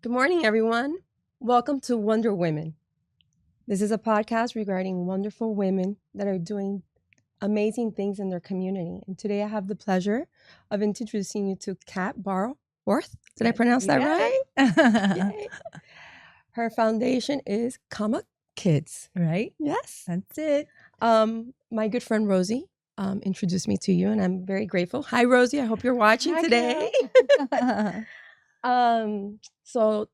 Good morning, everyone. Welcome to Wonder Women. This is a podcast regarding wonderful women that are doing amazing things in their community. And today I have the pleasure of introducing you to Kat Barrow-Horth. Did I pronounce that right? Yay. Her foundation is Comma Kids. Right? Yes. That's it. My good friend Rosie introduced me to you, and I'm very grateful. Hi, Rosie. I hope you're watching today. So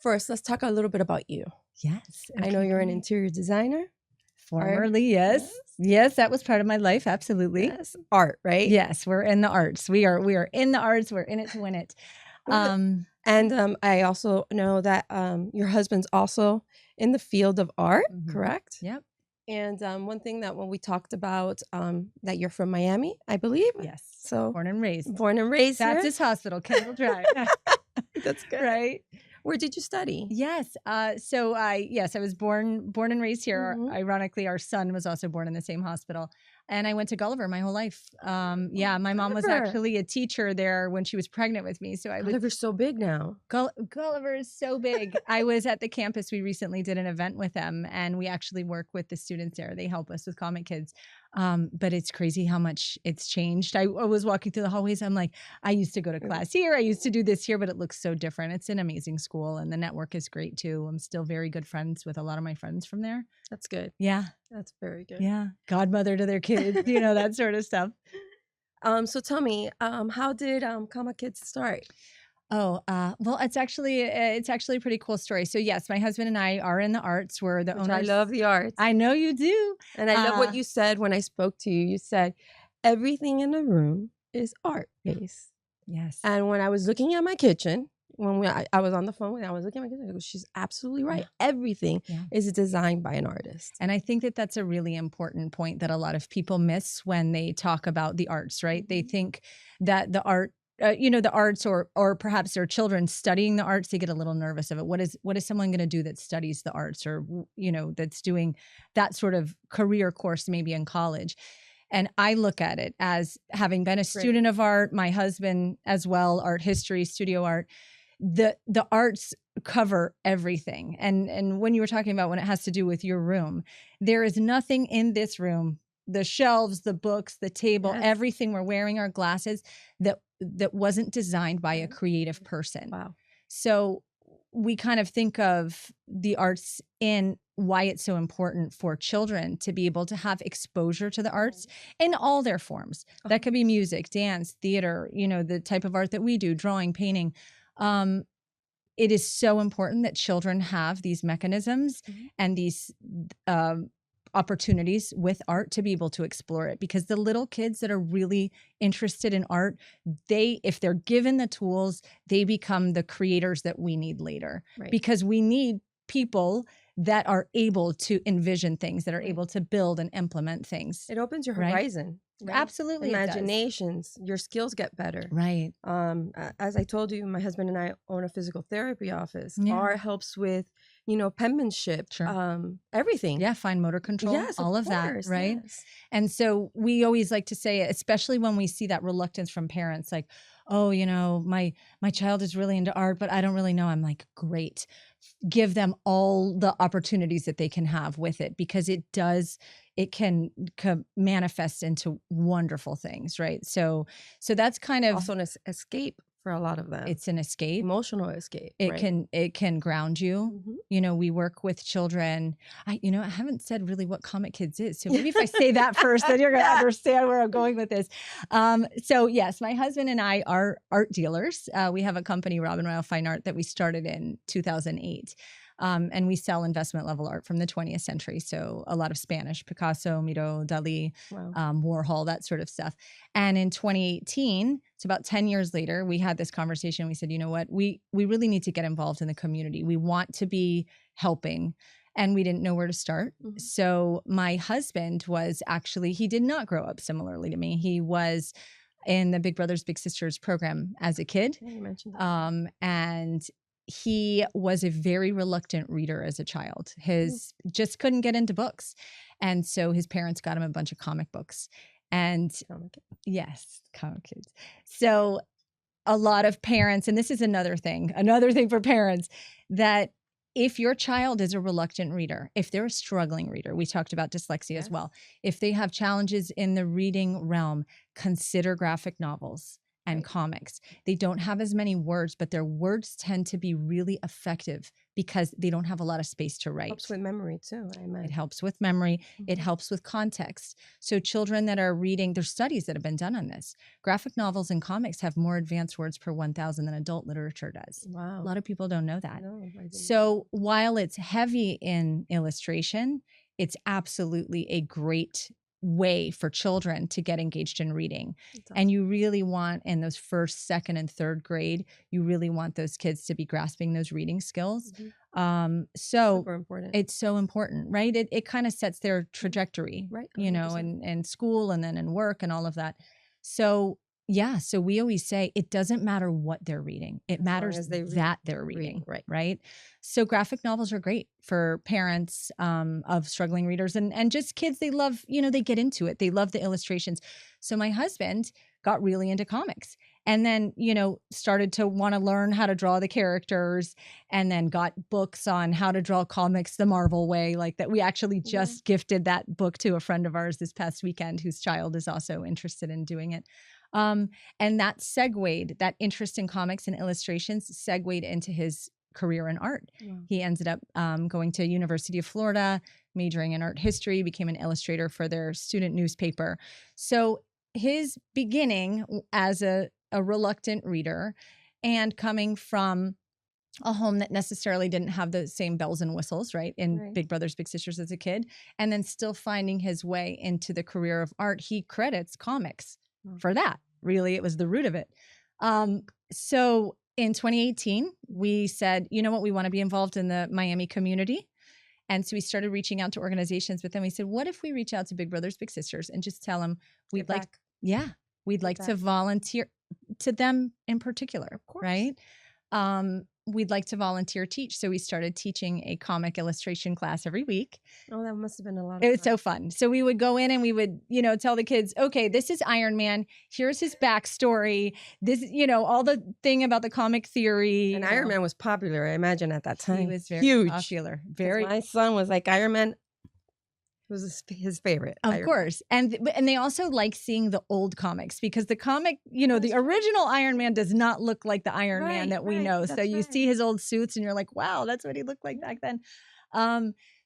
first, let's talk a little bit about you. Yes. I know you're an interior designer. Formerly, yes. Yes, that was part of my life. Absolutely. Yes. Art, right? Yes, we're in the arts. We are in the arts. We're in it to win it. And I also know that your husband's also in the field of art, correct? Yep. And one thing that when we talked about that you're from Miami, I believe. Yes. So born and raised. here. Baptist Hospital, Kendall Drive. That's good. Right. Where did you study? Yes. So I was born and raised here. Ironically, our son was also born in the same hospital. And I went to Gulliver my whole life. My mom was actually a teacher there when she was pregnant with me. So Gulliver's so big now. Gulliver is so big. I was at the campus. We recently did an event with them, and we actually work with the students there. They help us with Comic Kids. But it's crazy how much it's changed. I was walking through the hallways. I'm like, I used to go to class here. I used to do this here, but it looks so different. It's an amazing school, and the network is great too. I'm still very good friends with a lot of my friends from there. That's good. Yeah. That's very good. Yeah. Godmother to their kids, that sort of stuff. So tell me, how did Comic Kids start? Well, it's actually a pretty cool story. So yes, my husband and I are in the arts. We're the owners. I love the arts. I know you do. And I love what you said when I spoke to you. You said everything in the room is art based. Yes. And when I was looking at my kitchen, I was on the phone, when I was looking at my kitchen, I go, she's absolutely right. Yeah. Everything is designed by an artist. And I think that that's a really important point that a lot of people miss when they talk about the arts, right? They think that the art the arts or perhaps their children studying the arts, they get a little nervous of it. What is someone going to do that studies the arts or, that's doing that sort of career course maybe in college? And I look at it as having been a student of art, my husband as well, art history, studio art, the arts cover everything. And when you were talking about when it has to do with your room, there is nothing in this room, the shelves, the books, the table, everything we're wearing, our glasses, that wasn't designed by a creative person. Wow. So we kind of think of the arts in why it's so important for children to be able to have exposure to the arts in all their forms. That could be music, dance, theater, the type of art that we do, drawing, painting. It is so important that children have these mechanisms and these opportunities with art to be able to explore it, because the little kids that are really interested in art, if they're given the tools, they become the creators that we need later, because we need people that are able to envision things, that are able to build and implement things. It opens your horizon. Right? Absolutely. Imaginations, your skills get better. Right. As I told you, my husband and I own a physical therapy office. Art helps with, penmanship, everything. Yeah, fine motor control, all of that, right? Yes. And so we always like to say, especially when we see that reluctance from parents, like, oh, my child is really into art, but I don't really know. I'm like, great. Give them all the opportunities that they can have with it, because it can manifest into wonderful things, right? So that's kind of also an escape for a lot of them. It's an escape, emotional escape. It can ground you. We work with children. I haven't said really what Comic Kids is, so maybe if I say that first, then you're going to understand where I'm going with this. So yes, my husband and I are art dealers. We have a company, Robin Royal Fine Art, that we started in 2008. And we sell investment level art from the 20th century. So a lot of Spanish, Picasso, Miro, Dali, Warhol, that sort of stuff. And in 2018, it's about 10 years later, we had this conversation. We said, you know what, we really need to get involved in the community. We want to be helping. And we didn't know where to start. So my husband he did not grow up similarly to me. He was in the Big Brothers Big Sisters program as a kid. Yeah, you mentioned that. And he was a very reluctant reader as a child. Just couldn't get into books. And so his parents got him a bunch of comic books. And yes, Comic Kids. So a lot of parents, and this is another thing for parents, that if your child is a reluctant reader, if they're a struggling reader, we talked about dyslexia as well. If they have challenges in the reading realm, consider graphic novels and comics. They don't have as many words, but their words tend to be really effective because they don't have a lot of space to write. Helps with memory too, I imagine. It helps with memory. It helps with context. So children that are reading, there's studies that have been done on this. Graphic novels and comics have more advanced words per 1,000 than adult literature does. Wow. A lot of people don't know that. No, I didn't. So while it's heavy in illustration, it's absolutely a great way for children to get engaged in reading. Awesome. And you really want, in those first, second, and third grade, you really want those kids to be grasping those reading skills. So super important. It's so important, right? It kind of sets their trajectory, right? 100%. You know, in school and then in work and all of that. So yeah, so we always say it doesn't matter what they're reading. It matters that they're reading, right? So graphic novels are great for parents of struggling readers and just kids. They love, you know, they get into it. They love the illustrations. So my husband got really into comics and then, you know, started to want to learn how to draw the characters and then got books on how to draw comics the Marvel way, like that. We actually just gifted that book to a friend of ours this past weekend whose child is also interested in doing it. And that segued, that interest in comics and illustrations segued into his career in art. He ended up going to University of Florida, majoring in art history, became an illustrator for their student newspaper. So his beginning as a reluctant reader and coming from a home that necessarily didn't have the same bells and whistles, right, in Big Brothers Big Sisters as a kid, and then still finding his way into the career of art, he credits comics for that. Really, it was the root of it. So in 2018, we said, you know what, we want to be involved in the Miami community. And so we started reaching out to organizations, but then we said, what if we reach out to Big Brothers Big Sisters and just tell them we'd like to volunteer to them in particular, of course. Right? We'd like to volunteer teach. So we started teaching a comic illustration class every week. Oh, that must have been a lot of fun. It was so fun. So we would go in and we would, you know, tell the kids, okay, this is Iron Man. Here's his backstory. This, you know, all the thing about the comic theory. And Iron Man was popular, I imagine, at that time. He was very popular. Very. My son was like, Iron Man was his favorite. Of course. And they also like seeing the old comics because the comic, you know, the original Iron Man does not look like the Iron Man that we know. So you see his old suits and you're like, wow, that's what he looked like back then.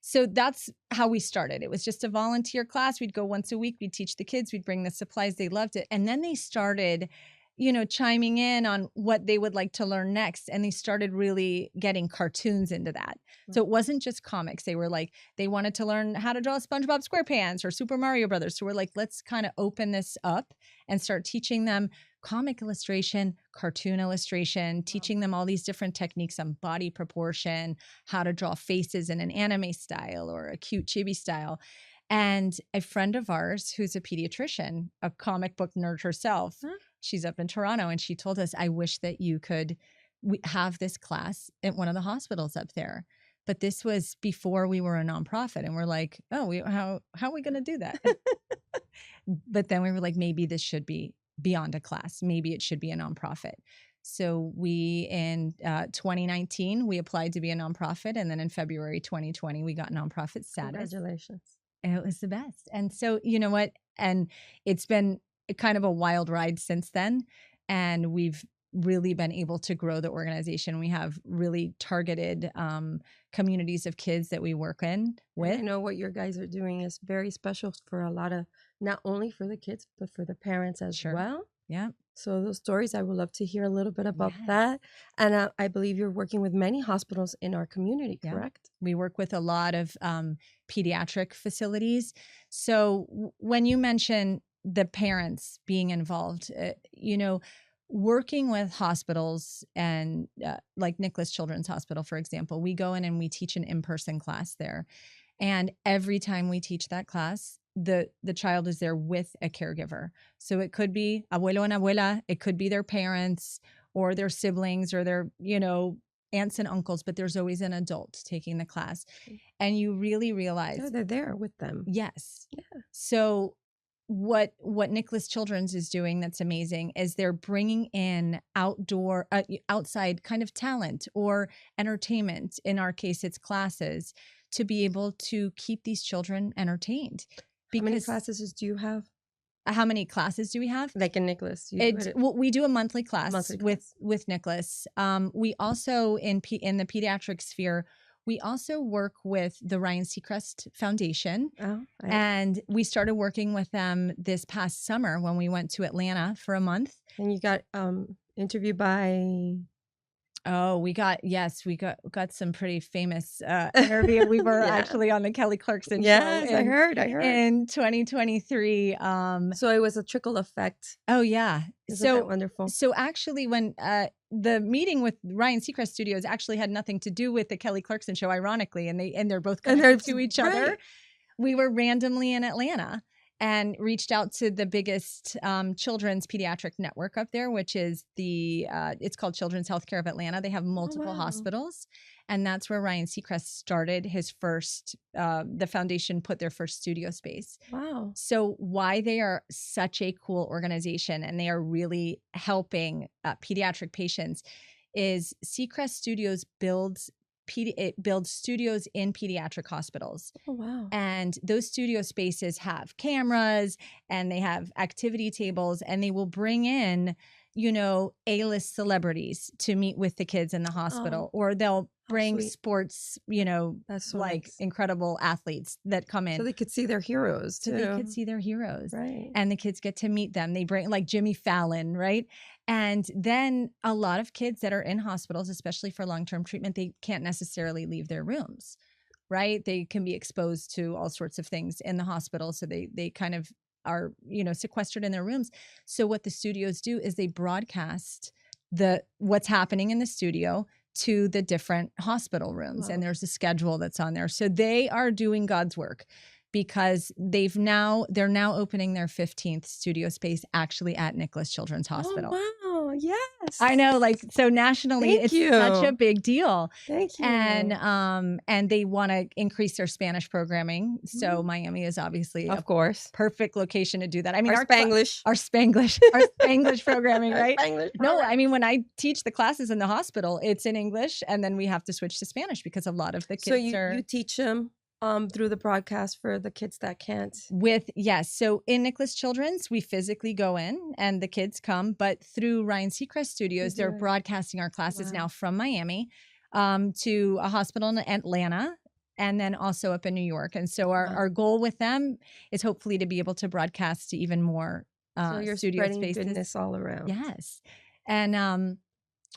So that's how we started. It was just a volunteer class. We'd go once a week. We'd teach the kids. We'd bring the supplies. They loved it. And then they started, you know, chiming in on what they would like to learn next. And they started really getting cartoons into that. So it wasn't just comics. They were like, they wanted to learn how to draw SpongeBob SquarePants or Super Mario Brothers. So we're like, let's kind of open this up and start teaching them comic illustration, cartoon illustration, teaching them all these different techniques on body proportion, how to draw faces in an anime style or a cute chibi style. And a friend of ours who's a pediatrician, a comic book nerd herself, she's up in Toronto, and she told us, I wish that you could have this class at one of the hospitals up there. But this was before we were a nonprofit. And we're like, oh, how are we going to do that? But then we were like, maybe this should be beyond a class. Maybe it should be a nonprofit. So we, in 2019, we applied to be a nonprofit. And then in February 2020, we got nonprofit status. Congratulations. And it was the best. And so, you know what? And it's been kind of a wild ride since then. And we've really been able to grow the organization. We have really targeted communities of kids that we work in with. I know what your guys are doing is very special for a lot of, not only for the kids, but for the parents as well. Yeah. So those stories, I would love to hear a little bit about that. And I believe you're working with many hospitals in our community, correct? We work with a lot of pediatric facilities. So when you mention the parents being involved, you know, working with hospitals and like Nicholas Children's Hospital, for example, we go in and we teach an in-person class there. And every time we teach that class, the child is there with a caregiver. So it could be abuelo and abuela, it could be their parents or their siblings or their, you know, aunts and uncles, but there's always an adult taking the class. And you really realize they're there with them. Yes. Yeah. So what Nicholas Children's is doing that's amazing is they're bringing in outside kind of talent or entertainment. In our case, it's classes to be able to keep these children entertained. How many classes do you have? How many classes do we have? Like in Nicholas? Well, we do a monthly class with Nicholas. We also in the pediatric sphere, we also work with the Ryan Seacrest Foundation. And we started working with them this past summer when we went to Atlanta for a month. And you got interviewed by... Oh, we got some pretty famous interview. We were actually on the Kelly Clarkson show. Yes, I heard. In 2023. So it was a trickle effect. Oh, yeah. Isn't that wonderful? So actually when the meeting with Ryan Seacrest Studios actually had nothing to do with the Kelly Clarkson show, ironically, and they're both connected to each other. We were randomly in Atlanta and reached out to the biggest children's pediatric network up there, which is it's called Children's Healthcare of Atlanta. They have multiple hospitals, and that's where Ryan Seacrest started his first, the foundation put their first studio space. Wow. So why they are such a cool organization and they are really helping pediatric patients is Seacrest Studios builds studios in pediatric hospitals. Oh, wow. And those studio spaces have cameras and they have activity tables, and they will bring in, A-list celebrities to meet with the kids in the hospital, or they'll bring sports, that's so like nice. Incredible athletes that come in. So they could see their heroes too. Right. And the kids get to meet them. They bring like Jimmy Fallon, right? And then a lot of kids that are in hospitals, especially for long-term treatment, they can't necessarily leave their rooms, right? They can be exposed to all sorts of things in the hospital. So they kind of are, sequestered in their rooms. So what the studios do is they broadcast what's happening in the studio to the different hospital rooms. Wow. And there's a schedule that's on there. So they are doing God's work, because they're now opening their 15th studio space actually at Nicholas Children's Hospital. Oh, wow. Yes. I know, so nationally, it's such a big deal. Thank you. And they want to increase their Spanish programming. So Miami is obviously of course perfect location to do that. I mean, our Spanglish programming, right? Spanglish no, I mean, when I teach the classes in the hospital, it's in English, and then we have to switch to Spanish because a lot of the kids you teach them through the broadcast for the kids that can't. So in Nicholas Children's, we physically go in and the kids come, but through Ryan Seacrest Studios, they're broadcasting our classes now from Miami to a hospital in Atlanta, and then also up in New York. And so our goal with them is hopefully to be able to broadcast to even more so you're studio spreading spaces. Goodness all around. Yes. And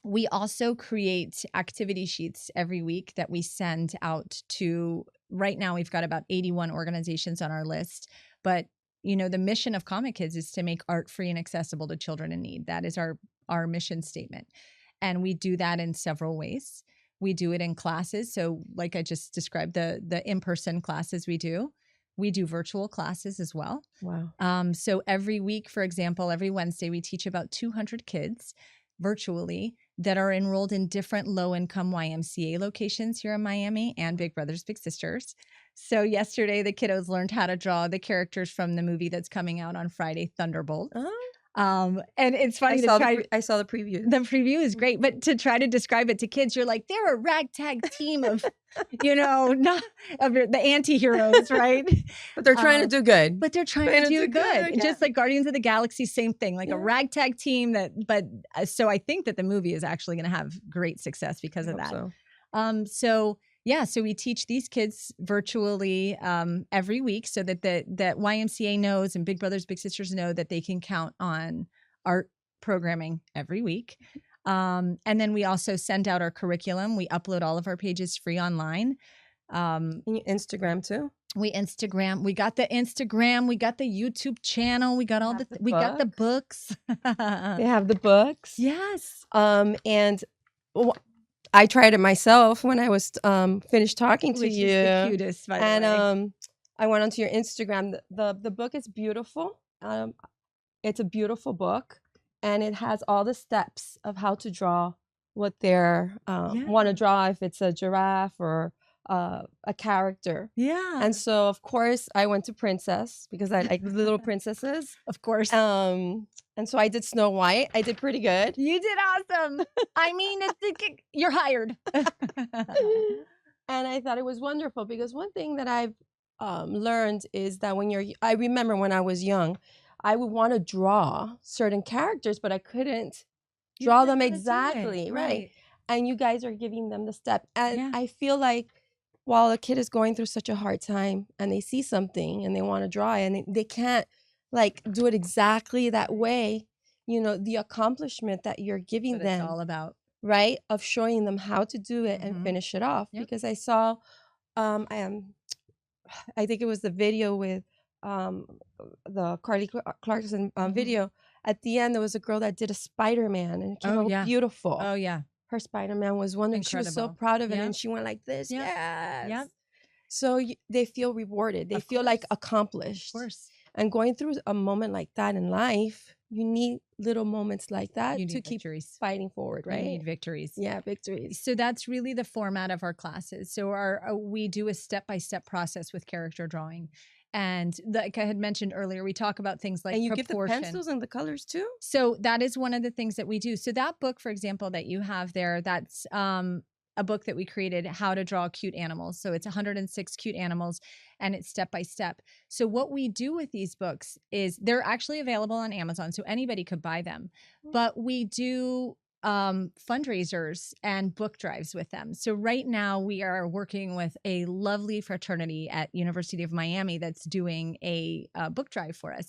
we also create activity sheets every week that we send out to. Right now, we've got about 81 organizations on our list, but the mission of Comic Kids is to make art free and accessible to children in need. That is our mission statement. And we do that in several ways. We do it in classes. So like I just described, the in-person classes we do virtual classes as well. Wow. So every week, for example, every Wednesday, we teach about 200 kids virtually that are enrolled in different low-income YMCA locations here in Miami and Big Brothers Big Sisters. So yesterday, the kiddos learned how to draw the characters from the movie that's coming out on Friday, Thunderbolt. And it's funny I saw the preview. The preview is great, but to try to describe it to kids, you're like, they're a ragtag team of, not of the anti-heroes, right? But they're trying to do good. But they're trying to do good. Yeah. Just like Guardians of the Galaxy, same thing, like a ragtag team so I think that the movie is actually going to have great success because of that. So we teach these kids virtually every week so that that YMCA knows and Big Brothers Big Sisters know that they can count on art programming every week. And then we also send out our curriculum. We upload all of our pages free online. Instagram too. We got the Instagram, we got the YouTube channel, we got we got the books. They have the books. Yes. And I tried it myself when I was finished talking to you. Which is the cutest, by the way. I went onto your Instagram. The book is beautiful. It's a beautiful book, and it has all the steps of how to draw what they want to draw. If it's a giraffe or a character. Yeah. And so, of course, I went to princess because I like little princesses. Of course. And so I did Snow White. I did pretty good. You did awesome. I mean, you're hired. And I thought it was wonderful because one thing that I've learned is that I remember when I was young, I would want to draw certain characters, but I couldn't draw them exactly. Right. And you guys are giving them the step. And I feel like while a kid is going through such a hard time and they see something and they want to draw it and they can't like do it exactly that way, you know, the accomplishment that you're giving them. It's all about. Right, of showing them how to do it and finish it off. Because I saw, I think it was the video with the Carly Clarkson video. At the end, there was a girl that did a Spider-Man, and it came out beautiful. Oh yeah, her Spider-Man was wonderful. Incredible. She was so proud of it, and she went like this. Yes. Yep. So they feel rewarded. They feel like accomplished. Of course. And going through a moment like that in life, you need little moments like that to keep fighting forward, right? You need victories. Yeah, victories. So that's really the format of our classes. So we do a step-by-step process with character drawing. And like I had mentioned earlier, we talk about things like proportion. And you give the pencils and the colors too? So that is one of the things that we do. So that book, for example, that you have there, that's a book that we created, How to Draw Cute Animals. So it's 106 cute animals and it's step by step. So what we do with these books is they're actually available on Amazon, so anybody could buy them. But we do fundraisers and book drives with them. So right now we are working with a lovely fraternity at University of Miami that's doing a book drive for us.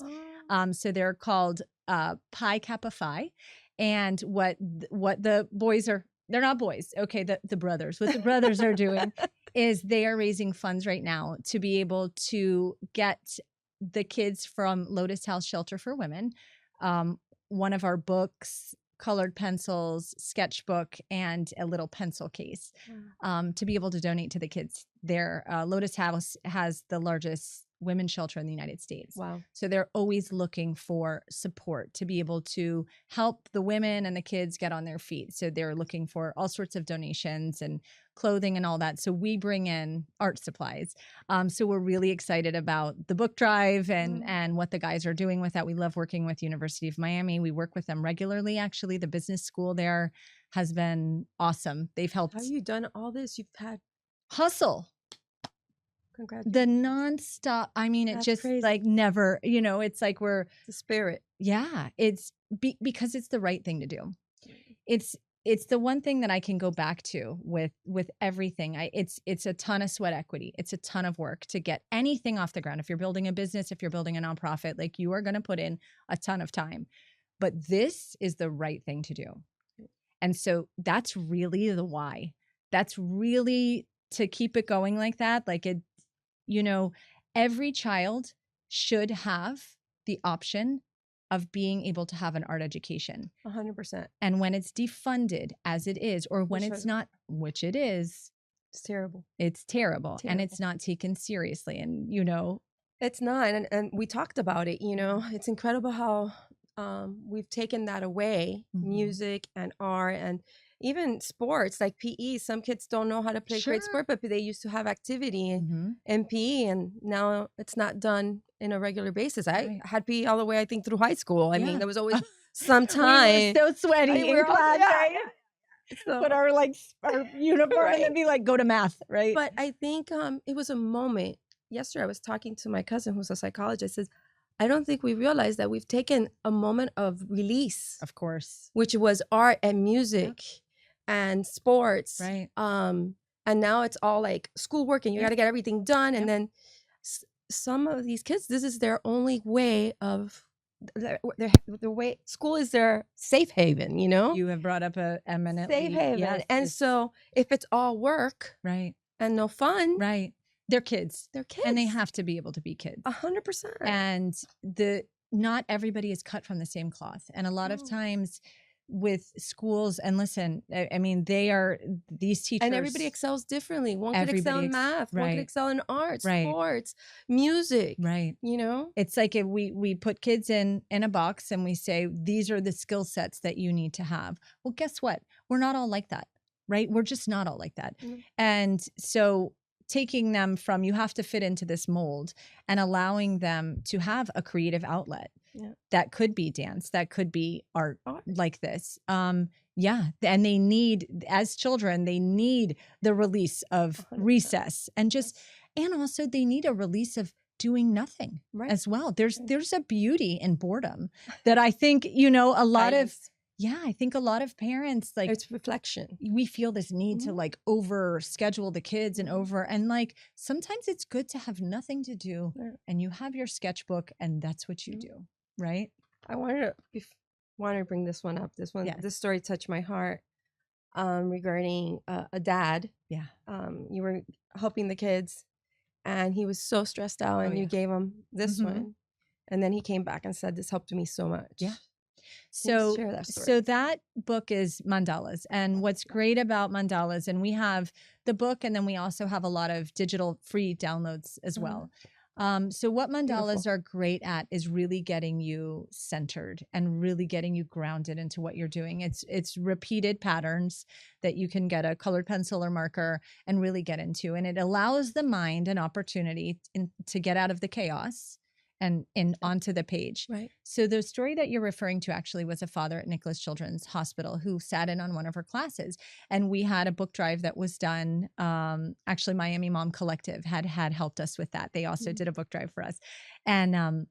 So they're called Pi Kappa Phi. And what the boys are, they're not boys. Okay. The brothers, what the brothers are doing is they are raising funds right now to be able to get the kids from Lotus House Shelter for Women, one of our books, colored pencils, sketchbook, and a little pencil case to be able to donate to the kids. Their Lotus House has the largest women's shelter in the United States. Wow. So they're always looking for support to be able to help the women and the kids get on their feet. So they're looking for all sorts of donations and clothing and all that. So we bring in art supplies. So we're really excited about the book drive and what the guys are doing with that. We love working with University of Miami. We work with them regularly. Actually, the business school there has been awesome. They've helped. How have you done all this? You've had hustle. The nonstop. I mean, it just crazy. Like never, you know, it's like we're the spirit. Yeah. It's because it's the right thing to do. It's the one thing that I can go back to with everything. It's a ton of sweat equity. It's a ton of work to get anything off the ground. If you're building a business, if you're building a nonprofit, like you are going to put in a ton of time, but this is the right thing to do. And so that's really the why. That's really to keep it going like that. Like it, you know, every child should have the option of being able to have an art education. 100%. And when it's defunded, as it is, or when it's not, which it is, it's terrible. It's terrible. And it's not taken seriously. And, you know, it's not. And we talked about it, you know, it's incredible how we've taken that away, music and art and even sports like PE. Some kids don't know how to play great sport, but they used to have activity in PE, and now it's not done in a regular basis. I had PE all the way, I think, through high school. I mean, there was always some time. We were so sweaty in class, right? So, put our uniform and then be like, go to math, right? But I think it was a moment. Yesterday, I was talking to my cousin who's a psychologist. Says, I don't think we realize that we've taken a moment of release. Of course. Which was art and music and sports. Right. And now it's all like schoolwork and you got to get everything done. And then some of these kids, this is their only way of, the way, school is their safe haven, you know? You have brought up a eminently. Safe haven. Yes, and so if it's all work. Right. And no fun. Right. They're kids. They're kids. And they have to be able to be kids. 100%. And not everybody is cut from the same cloth. And a lot of times with schools, and listen, I mean, these teachers. And everybody excels differently. One could excel in math. One could excel in arts, sports, music. Right. You know? It's like if we put kids in a box and we say, these are the skill sets that you need to have. Well, guess what? We're not all like that. Right? We're just not all like that. And so taking them from, you have to fit into this mold, and allowing them to have a creative outlet. Yeah. That could be dance, that could be art like this. Yeah. And they need, as children, they need the release of 100%. recess, and and also they need a release of doing nothing as well. There's a beauty in boredom that I think, a lot of, I think a lot of parents, like, it's reflection. We feel this need to like over schedule the kids and like sometimes it's good to have nothing to do and you have your sketchbook and that's what you do, right? I wanted to bring this one up. This story touched my heart regarding a dad. Yeah. You were helping the kids and he was so stressed out and you gave him this one. And then he came back and said, this helped me so much. Yeah. So that book is mandalas. And what's great about mandalas, and we have the book and then we also have a lot of digital free downloads as well. So what mandalas are great at is really getting you centered and really getting you grounded into what you're doing. It's repeated patterns that you can get a colored pencil or marker and really get into. And it allows the mind an opportunity to get out of the chaos and onto the page. Right. So the story that you're referring to actually was a father at Nicholas Children's Hospital who sat in on one of her classes. And we had a book drive that was done. Actually, Miami Mom Collective had helped us with that. They also did a book drive for us. And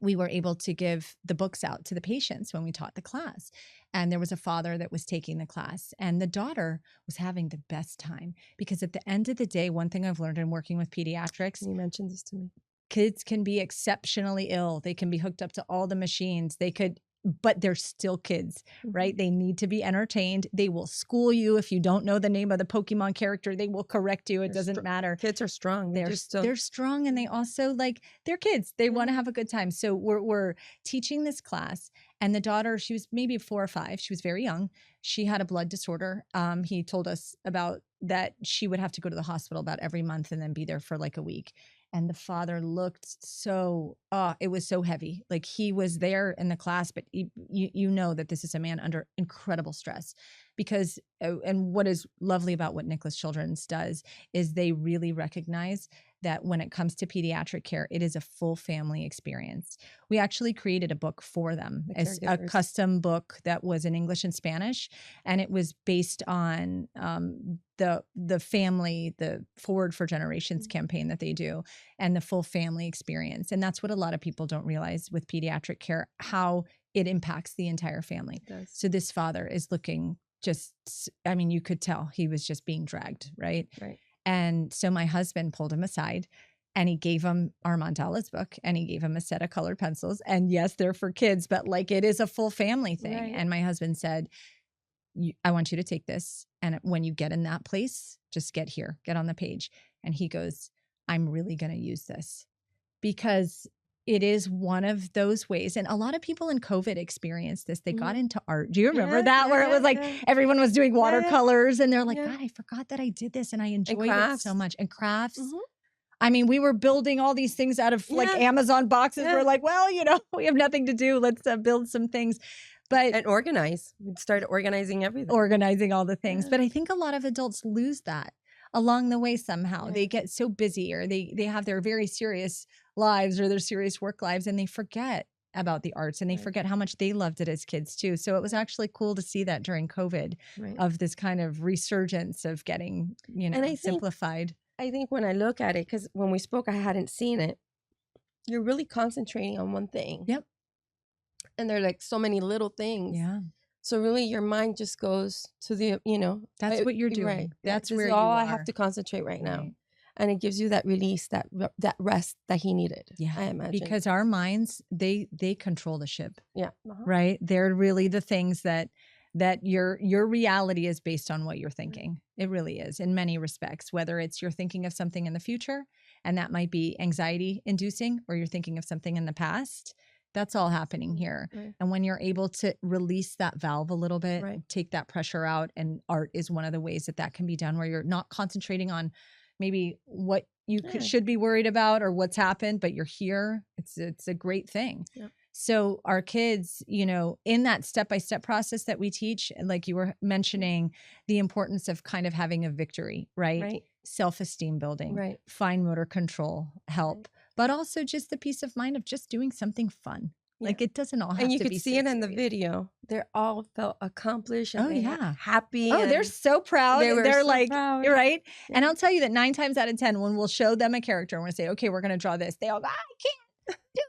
we were able to give the books out to the patients when we taught the class. And there was a father that was taking the class and the daughter was having the best time because at the end of the day, one thing I've learned in working with pediatrics. You mentioned this to me. Kids can be exceptionally ill. They can be hooked up to all the machines. But they're still kids, right? They need to be entertained. They will school you. If you don't know the name of the Pokemon character, they will correct you. It doesn't matter. Kids are strong. They're strong. And they also they're kids. They want to have a good time. So we're teaching this class and the daughter, she was maybe 4 or 5. She was very young. She had a blood disorder. He told us about that she would have to go to the hospital about every month and then be there for like a week. And the father looked it was so heavy. Like he was there in the class, but you know that this is a man under incredible stress because, and what is lovely about what Nicholas Children's does is they really recognize that when it comes to pediatric care, it is a full family experience. We actually created a book for them, as a custom book that was in English and Spanish, and it was based on the family, the Forward for Generations campaign that they do, and the full family experience. And that's what a lot of people don't realize with pediatric care, how it impacts the entire family. So this father is looking you could tell he was just being dragged, right? Right. And so my husband pulled him aside and he gave him our mandalas book and he gave him a set of colored pencils. And yes, they're for kids, but it is a full family thing. Right. And my husband said, I want you to take this. And when you get in that place, just get on the page. And he goes, I'm really going to use this because it is one of those ways. And a lot of people in COVID experienced this. They got into art. Do you remember that? Where it was everyone was doing watercolors and they're like, God, I forgot that I did this and I enjoyed it so much. And crafts. I mean, we were building all these things out of Amazon boxes. We're like, well, we have nothing to do. Let's build some things. And organize. We started organizing everything. Organizing all the things. But I think a lot of adults lose that along the way somehow. They get so busy or they have their very serious lives or their serious work lives and they forget about the arts and they forget how much they loved it as kids too. So it was actually cool to see that during COVID of this kind of resurgence of getting, simplified. I think when I look at it, because when we spoke, I hadn't seen it. You're really concentrating on one thing. Yep. And they're like so many little things. Yeah. So really your mind just goes to the, That's what you're doing. Right. That's where all I have to concentrate right now. And it gives you that release, that rest that he needed. Yeah. I imagine. Because our minds, they control the ship. Yeah. Right. They're really the things that your reality is based on what you're thinking. It really is in many respects, whether it's you're thinking of something in the future and that might be anxiety inducing, or you're thinking of something in the past. That's all happening here. Right. And when you're able to release that valve a little bit, take that pressure out, and art is one of the ways that can be done, where you're not concentrating on maybe what you should be worried about or what's happened, but you're here. It's a great thing. Yeah. So our kids, you know, in that step-by-step process that we teach, like you were mentioning, the importance of kind of having a victory, right? Right. Self-esteem building, Right. fine motor control, help, Right. but also just the peace of mind of just doing something fun. Yeah. Like it doesn't all have And you to could be see so it in the serious. video. They're all felt accomplished and Oh, they yeah. happy. Oh, they're and so proud. They were They're so like, proud. right? Yeah. And I'll tell you that 9 times out of 10, when we'll show them a character and we'll say, okay, we're going to draw this, they all go, I can't do that.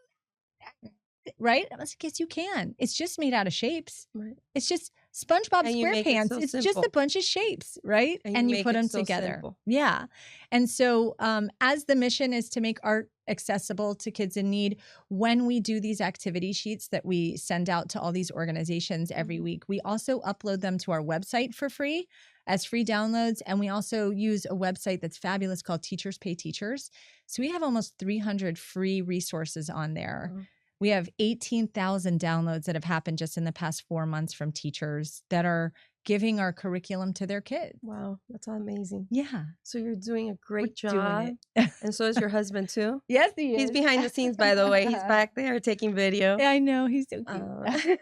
Right? I was like, yes, you can. It's just made out of shapes. Right. It's just SpongeBob And you make it SquarePants. so It's just simple. a bunch of shapes, right? And you you put make it them so together. simple. Yeah. And so as the mission is to make art accessible to kids in need, when we do these activity sheets that we send out to all these organizations every week, we also upload them to our website for free as free downloads. And we also use a website that's fabulous called Teachers Pay Teachers. So we have almost 300 free resources on there. Wow. We have 18,000 downloads that have happened just in the past 4 months from teachers that are giving our curriculum to their kids. Wow, that's amazing. Yeah. So you're doing a great We're doing job. And so is your husband too? Yes, he is. He's behind the scenes, by the way. He's back there taking video. Yeah, I know. He's so cute.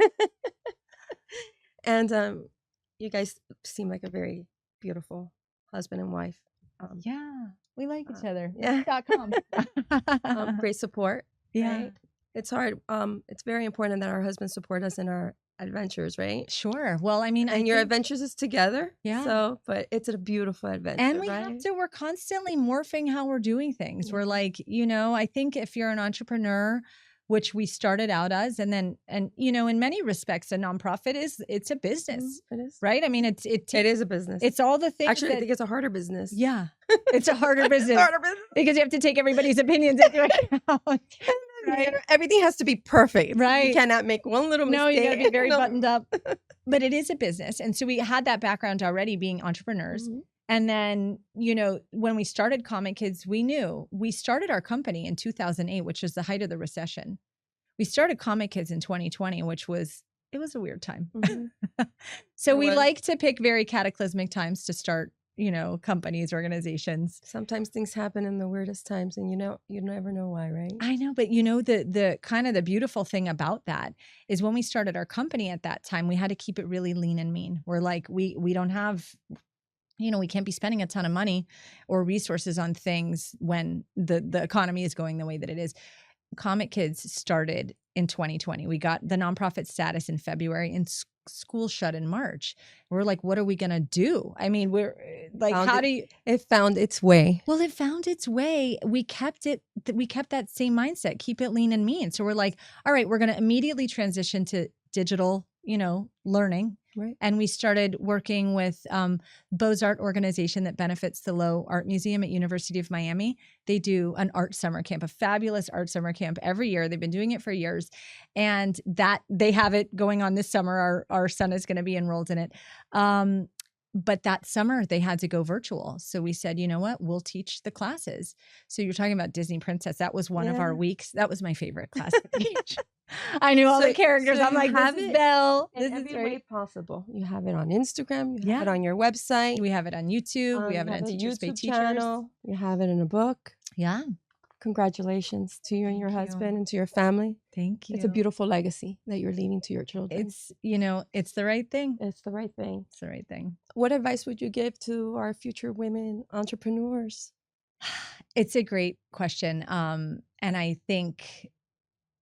And you guys seem like a very beautiful husband and wife. Yeah, we like each other. Yeah. .com. Great support. Yeah. Right? It's hard. It's very important that our husbands support us in our adventures, right? Sure. Well, I mean, And your adventures is together. Yeah. So, but it's a beautiful adventure. And we right? we're constantly morphing how we're doing things. We're like, you know, I think if you're an entrepreneur, which we started out as, and you know, in many respects, a nonprofit it's a business. It is. Right? I mean, it is a business. It's all the things. Actually, I think it's a harder business. Yeah. It's a harder business. It's a harder business. Because you have to take everybody's opinions into account. Right? Everything has to be perfect. Right. You cannot make one little mistake. No, you got to be very buttoned up. But it is a business. And so we had that background already being entrepreneurs. Mm-hmm. And then, you know, when we started Comic Kids, we knew we started our company in 2008, which was the height of the recession. We started Comic Kids in 2020, which was a weird time. Mm-hmm. So we like to pick very cataclysmic times to start, you know, companies, organizations. Sometimes things happen in the weirdest times and you never know why, right? I know, but you know, the kind of the beautiful thing about that is when we started our company at that time, we had to keep it really lean and mean. We're like, we don't have, you know, we can't be spending a ton of money or resources on things when the economy is going the way that it is. Comic Kids started in 2020. We got the nonprofit status in February and school shut in March. We're like, what are we going to do? I mean, we're like, it found its way. Well, it found its way. We kept that same mindset, keep it lean and mean. So we're like, all right, we're going to immediately transition to digital, you know, learning. Right. And we started working with Beaux-Arts organization that benefits the Lowe Art Museum at University of Miami. They do an art summer camp, a fabulous art summer camp every year. They've been doing it for years. And that they have it going on this summer. Our son is going to be enrolled in it. But that summer they had to go virtual. So we said, you know what, we'll teach the classes. So you're talking about Disney Princess. That was one of our weeks. That was my favorite class to teach. I knew all the characters. I'm like, this is Belle. This is every way possible. You have it on Instagram. You have it on your website. We have it on YouTube. We have it on Teachers Pay Teachers. Channel. You have it in a book. Yeah. Congratulations to you and your husband and to your family. Thank you. It's a beautiful legacy that you're leaving to your children. It's, you know, it's the right thing. It's the right thing. It's the right thing. What advice would you give to our future women entrepreneurs? It's a great question. And I think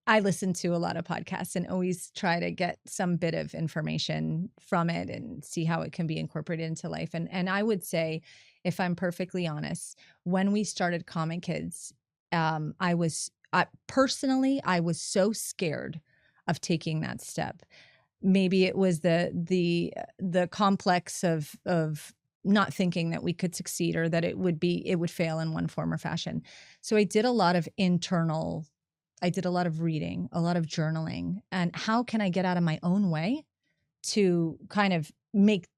I listen to a lot of podcasts and always try to get some bit of information from it and see how it can be incorporated into life. And I would say, if I'm perfectly honest, when we started Comic Kids, I was so scared of taking that step. Maybe it was the complex of not thinking that we could succeed or that it would fail in one form or fashion. So I did a lot of reading, a lot of journaling, and how can I get out of my own way to kind of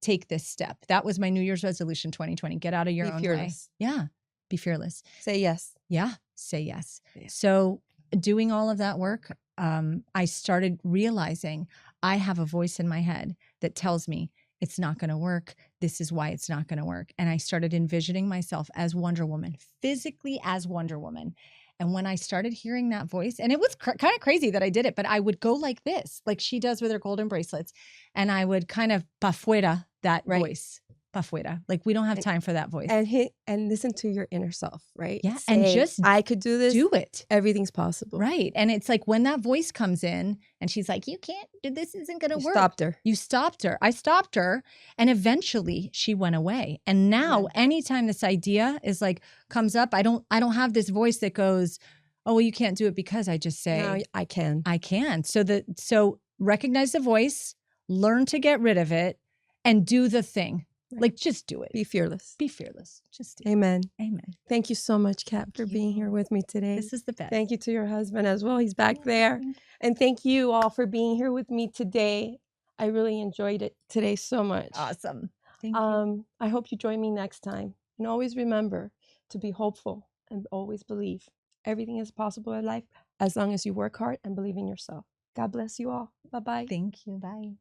take this step? That was my New Year's resolution 2020. Get out of your own way. Yeah. Be fearless. Say yes. Yeah. Say yes. Yeah. So doing all of that work, I started realizing I have a voice in my head that tells me it's not going to work. This is why it's not going to work. And I started envisioning myself as Wonder Woman, physically as Wonder Woman. And when I started hearing that voice, and it was kind of crazy that I did it, but I would go like this, like she does with her golden bracelets. And I would kind of pa fuera that voice. Pa fuera. Like we don't have time for that voice. And listen to your inner self, right? Yeah. Say, and just I could do this. Do it. Everything's possible. Right. And it's like when that voice comes in and she's like, you can't do this, isn't going to work. Stopped her. You stopped her. I stopped her. And eventually she went away. And now anytime this idea is like, comes up, I don't have this voice that goes, oh, well, you can't do it because I just say, no, I can. I can. So recognize the voice, learn to get rid of it, and do the thing. Right. Like, just do it. Be fearless. Be fearless. Just do Amen. it. Amen. Thank you so much, Kat, for being here with me today. This is the best. Thank you to your husband as well. He's back there. And thank you all for being here with me today. I really enjoyed it today so much. Awesome. Thank you. I hope you join me next time. And always remember to be hopeful and always believe. Everything is possible in life as long as you work hard and believe in yourself. God bless you all. Bye-bye. Thank you. Bye.